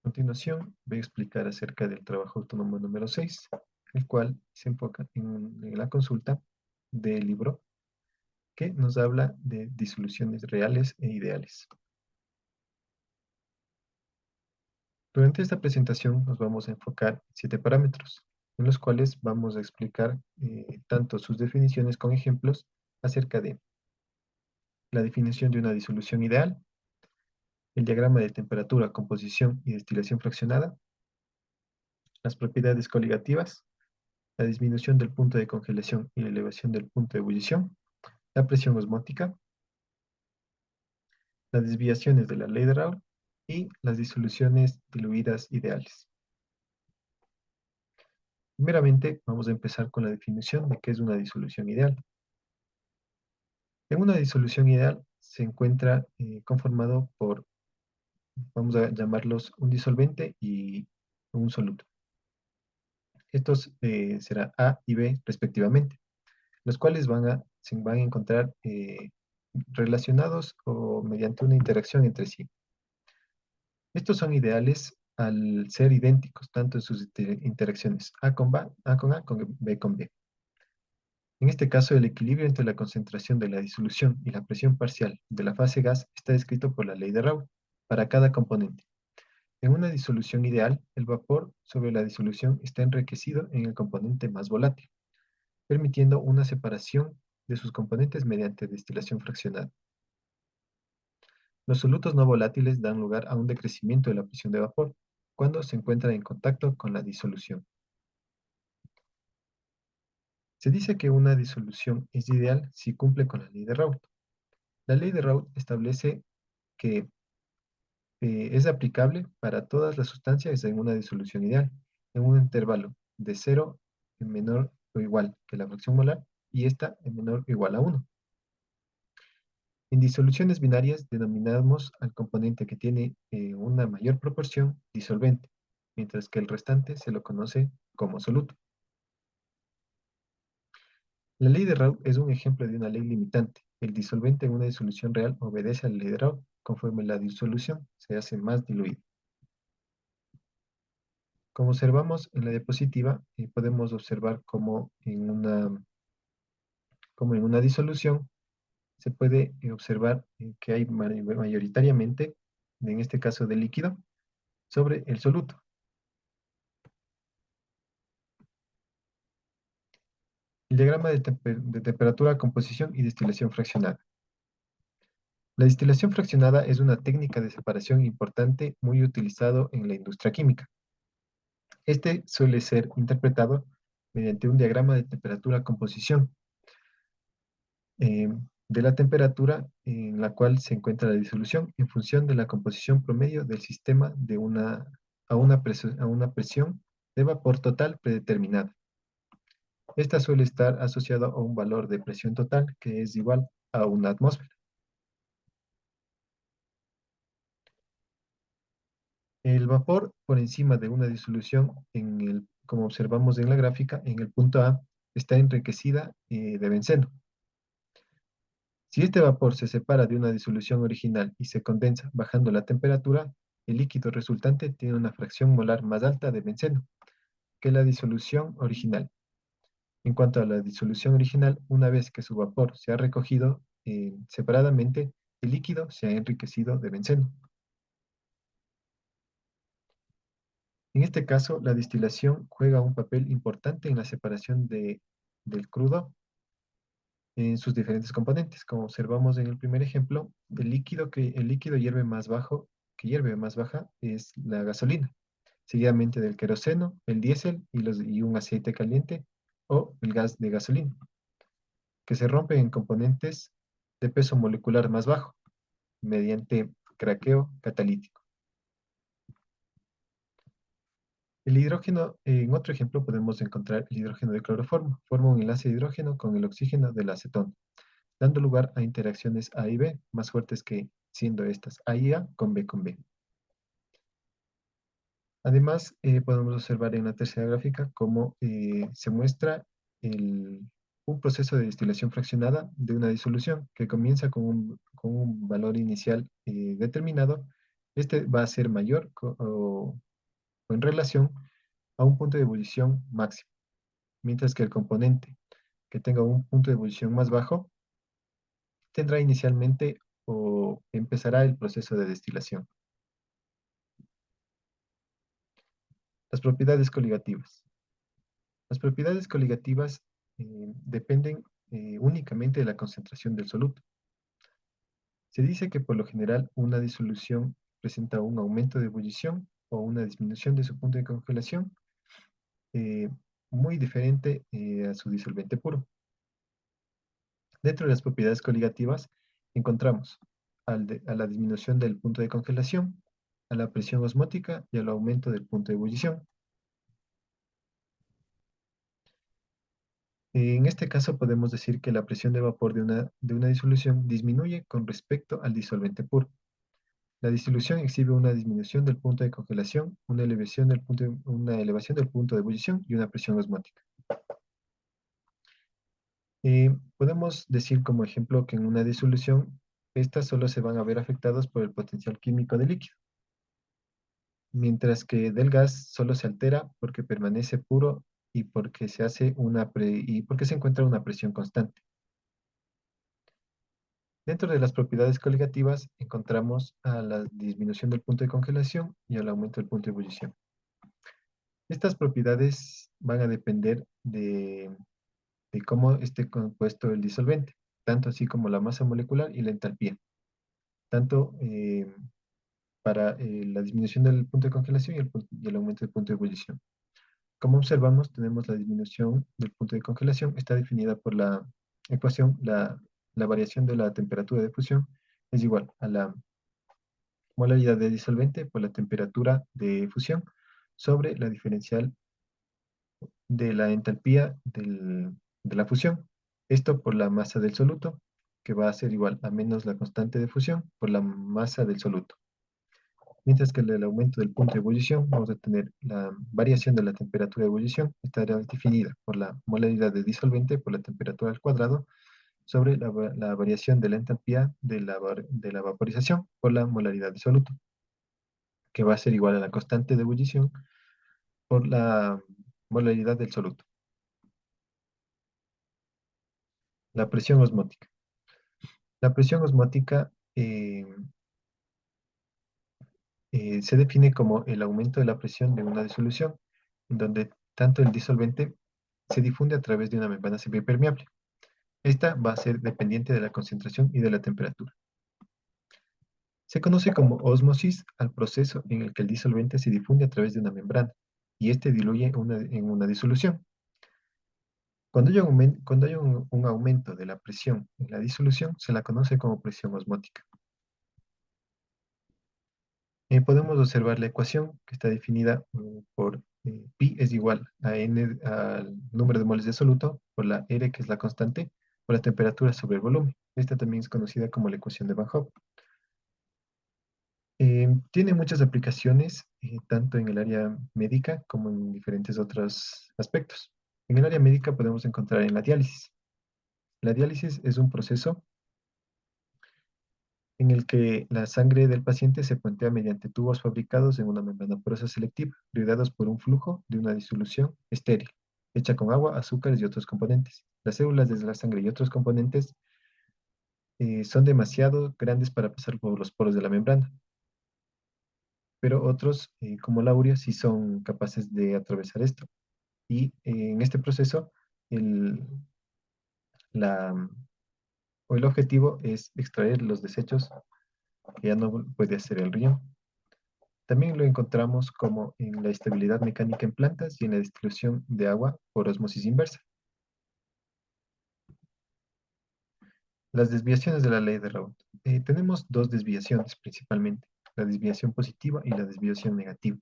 continuación voy a explicar acerca del trabajo autónomo número 6, el cual se enfoca en la consulta del libro que nos habla de disoluciones reales e ideales. Durante esta presentación nos vamos a enfocar en 7 parámetros, en los cuales vamos a explicar tanto sus definiciones con ejemplos acerca de la definición de una disolución ideal, el diagrama de temperatura, composición y destilación fraccionada, las propiedades coligativas, la disminución del punto de congelación y la elevación del punto de ebullición, la presión osmótica, las desviaciones de la ley de Raoult y las disoluciones diluidas ideales. Primeramente, vamos a empezar con la definición de qué es una disolución ideal. En una disolución ideal se encuentra conformado por, vamos a llamarlos un disolvente y un soluto. Estos serán A y B respectivamente, los cuales se van a encontrar relacionados o mediante una interacción entre sí. Estos son ideales al ser idénticos, tanto en sus interacciones A con B, A con A, con B con B. En este caso, el equilibrio entre la concentración de la disolución y la presión parcial de la fase gas está descrito por la ley de Raoult para cada componente. En una disolución ideal, el vapor sobre la disolución está enriquecido en el componente más volátil, permitiendo una separación de sus componentes mediante destilación fraccionada. Los solutos no volátiles dan lugar a un decrecimiento de la presión de vapor cuando se encuentran en contacto con la disolución. Se dice que una disolución es ideal si cumple con la ley de Raoult. La ley de Raoult establece que es aplicable para todas las sustancias en una disolución ideal, en un intervalo de 0 en menor o igual que la fracción molar y esta en menor o igual a 1. En disoluciones binarias denominamos al componente que tiene una mayor proporción disolvente, mientras que el restante se lo conoce como soluto. La ley de Raoult es un ejemplo de una ley limitante. El disolvente en una disolución real obedece a la ley de Raoult conforme la disolución se hace más diluida. Como observamos en la diapositiva, podemos observar cómo en una disolución se puede observar que hay mayoritariamente, en este caso de líquido, sobre el soluto. El diagrama de temperatura, composición y destilación fraccionada. La destilación fraccionada es una técnica de separación importante muy utilizado en la industria química. Este suele ser interpretado mediante un diagrama de temperatura-composición de la temperatura en la cual se encuentra la disolución en función de la composición promedio del sistema a una presión de vapor total predeterminada. Esta suele estar asociada a un valor de presión total que es igual a una atmósfera. El vapor por encima de una disolución, como observamos en la gráfica, en el punto A, está enriquecida de benceno. Si este vapor se separa de una disolución original y se condensa bajando la temperatura, el líquido resultante tiene una fracción molar más alta de benceno que la disolución original. En cuanto a la disolución original, una vez que su vapor se ha recogido separadamente, el líquido se ha enriquecido de benceno. En este caso, la destilación juega un papel importante en la separación del crudo en sus diferentes componentes. Como observamos en el primer ejemplo, el líquido que hierve más baja es la gasolina, seguidamente del queroseno, el diésel y un aceite caliente o el gas de gasolina, que se rompen en componentes de peso molecular más bajo mediante craqueo catalítico. El hidrógeno, en otro ejemplo podemos encontrar el hidrógeno de cloroformo, forma un enlace de hidrógeno con el oxígeno del acetón, dando lugar a interacciones A y B más fuertes que siendo estas A y A con B con B. Además, podemos observar en la tercera gráfica cómo se muestra un proceso de destilación fraccionada de una disolución que comienza con un valor inicial determinado, Este va a ser mayor o en relación a un punto de ebullición máximo, mientras que el componente que tenga un punto de ebullición más bajo tendrá inicialmente o empezará el proceso de destilación. Las propiedades coligativas. Las propiedades coligativas dependen únicamente de la concentración del soluto. Se dice que por lo general una disolución presenta un aumento de ebullición o una disminución de su punto de congelación eh, muy diferente a su disolvente puro. Dentro de las propiedades coligativas encontramos a la disminución del punto de congelación, a la presión osmótica y al aumento del punto de ebullición. En este caso podemos decir que la presión de vapor de una disolución disminuye con respecto al disolvente puro. La disolución exhibe una disminución del punto de congelación, una elevación del punto de ebullición y una presión osmótica. Podemos decir como ejemplo que en una disolución, estas solo se van a ver afectadas por el potencial químico del líquido, mientras que del gas solo se altera porque permanece puro y porque y porque se encuentra una presión constante. Dentro de las propiedades coligativas encontramos a la disminución del punto de congelación y al aumento del punto de ebullición. Estas propiedades van a depender de cómo esté compuesto el disolvente, tanto así como la masa molecular y la entalpía, tanto para la disminución del punto de congelación y el aumento del punto de ebullición. Como observamos, tenemos la disminución del punto de congelación, está definida por la ecuación, la variación de la temperatura de fusión es igual a la molaridad de disolvente por la temperatura de fusión sobre la diferencial de la entalpía de la fusión. Esto por la masa del soluto, que va a ser igual a menos la constante de fusión por la masa del soluto. Mientras que el aumento del punto de ebullición, vamos a tener la variación de la temperatura de ebullición, estará definida por la molaridad de disolvente por la temperatura al cuadrado sobre la variación de la entalpía de la vaporización por la molaridad de soluto, que va a ser igual a la constante de ebullición por la molaridad del soluto. La presión osmótica. La presión osmótica se define como el aumento de la presión de una disolución, en donde tanto el disolvente se difunde a través de una membrana semipermeable. Esta va a ser dependiente de la concentración y de la temperatura. Se conoce como ósmosis al proceso en el que el disolvente se difunde a través de una membrana y este diluye en una disolución. Cuando hay un aumento de la presión en la disolución, se la conoce como presión osmótica. Podemos observar la ecuación que está definida por pi es igual a n al número de moles de soluto por la R, que es la constante, por la temperatura sobre el volumen. Esta también es conocida como la ecuación de Van Hoff. Tiene muchas aplicaciones, tanto en el área médica como en diferentes otros aspectos. En el área médica podemos encontrar en la diálisis. La diálisis es un proceso en el que la sangre del paciente se puentea mediante tubos fabricados en una membrana porosa selectiva, irrigados por un flujo de una disolución estéril, hecha con agua, azúcares y otros componentes. Las células de la sangre y otros componentes son demasiado grandes para pasar por los poros de la membrana, pero otros, como la urea, sí son capaces de atravesar esto. Y en este proceso, el, la, o el objetivo es extraer los desechos que ya no puede hacer el riñón. También lo encontramos como en la estabilidad mecánica en plantas y en la distribución de agua por osmosis inversa. Las desviaciones de la ley de Raoult. Tenemos dos desviaciones principalmente, la desviación positiva y la desviación negativa.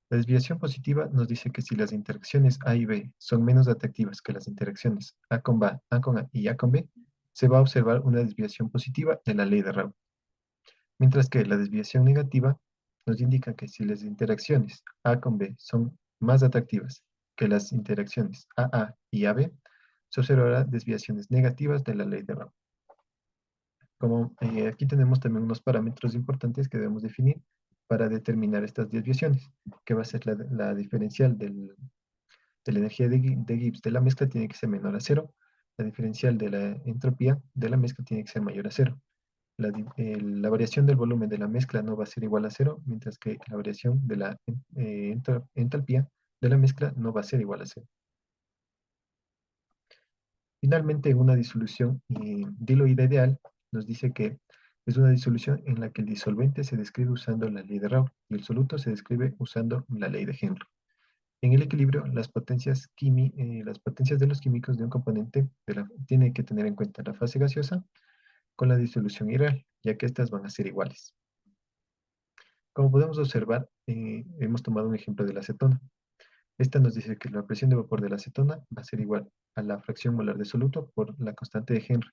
La desviación positiva nos dice que si las interacciones A y B son menos atractivas que las interacciones A con B, A con A y A con B, se va a observar una desviación positiva de la ley de Raoult. Mientras que la desviación negativa nos indica que si las interacciones A con B son más atractivas que las interacciones AA y AB, se observará desviaciones negativas de la ley de Raoult. Como aquí tenemos también unos parámetros importantes que debemos definir para determinar estas desviaciones, que va a ser la diferencial de la energía de Gibbs de la mezcla tiene que ser menor a cero, la diferencial de la entropía de la mezcla tiene que ser mayor a cero. La variación del volumen de la mezcla no va a ser igual a cero, mientras que la variación de la entalpía de la mezcla no va a ser igual a cero. Finalmente, en una disolución diluida ideal, nos dice que es una disolución en la que el disolvente se describe usando la ley de Raoult y el soluto se describe usando la ley de Henry. En el equilibrio, las potencias de los químicos de un componente tiene que tener en cuenta la fase gaseosa con la disolución ideal, ya que estas van a ser iguales. Como podemos observar, hemos tomado un ejemplo de la acetona. Esta nos dice que la presión de vapor de la acetona va a ser igual a la fracción molar de soluto por la constante de Henry.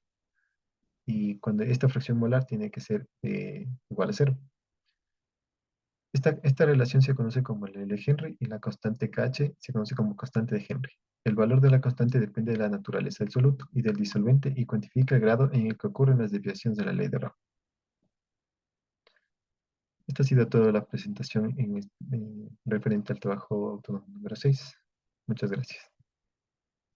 Y cuando esta fracción molar tiene que ser igual a cero. Esta relación se conoce como la de Henry y la constante KH se conoce como constante de Henry. El valor de la constante depende de la naturaleza del soluto y del disolvente y cuantifica el grado en el que ocurren las desviaciones de la ley de Raoult. Esta ha sido toda la presentación referente al trabajo autónomo número 6. Muchas gracias.